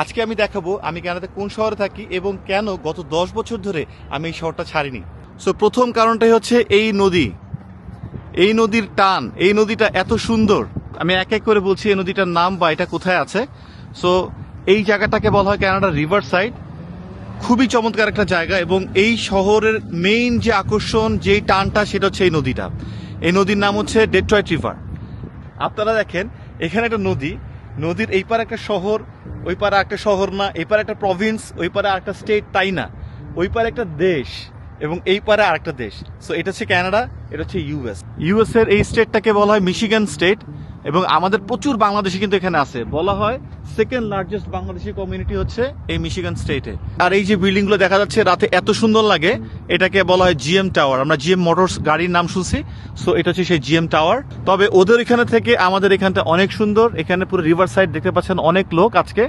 আজকে আমি দেখাবো আমি কানাডাতে কোন শহরে থাকি এবং কেন গত 10 বছর ধরে আমি এই শহরটা ছাড়িনি। সো প্রথম কারণটাই হচ্ছে এই নদী, এই নদীর টান, এই নদীটা এত সুন্দর। আমি এক এক করে বলছি এই নদীটার নাম বা এটা কোথায় আছে। সো এই জায়গাটাকে বলা হয় কানাডা রিভার সাইড। খুবই চমৎকার একটা জায়গা এবং এই শহরের মেইন যে আকর্ষণ, যেই টানটা, সেটা হচ্ছে এই নদীটা। এই নদীর নাম হচ্ছে ডেট্রয়েট রিভার। আপনারা দেখেন এখানে একটা নদী, নদীর এই পারে একটা শহর, ওই পারে একটা শহর না, এই পারে একটা প্রভিন্স, ওই পারে একটা স্টেট, তাই না, ওই পারে একটা দেশ এবং এই পারে আরেকটা দেশ। সো এটা হচ্ছে কানাডা, এটা হচ্ছে ইউএস। ইউএস এর এই স্টেটটাকে বলা হয় মিশিগান স্টেট এবং আমাদের প্রচুর বাংলাদেশি কিন্তু এখানে আছে। বলা হয় সেকেন্ড লার্জেস্ট বাংলাদেশি কমিউনিটি হচ্ছে এই মিশিগান স্টেটে। আর এই যে বিল্ডিং গুলো দেখা যাচ্ছে রাতে এত সুন্দর লাগে, এটাকে বলা হয় জিএম টাওয়ার। আমরা জিএম মোটরস গাড়ির নাম শুনছি, সো এটা হচ্ছে সেই জিএম টাওয়ার। তবে ওদের এখানে থেকে আমাদের এখানটা অনেক সুন্দর। এখানে পুরো রিভার সাইড দেখতে পাচ্ছেন, অনেক লোক আজকে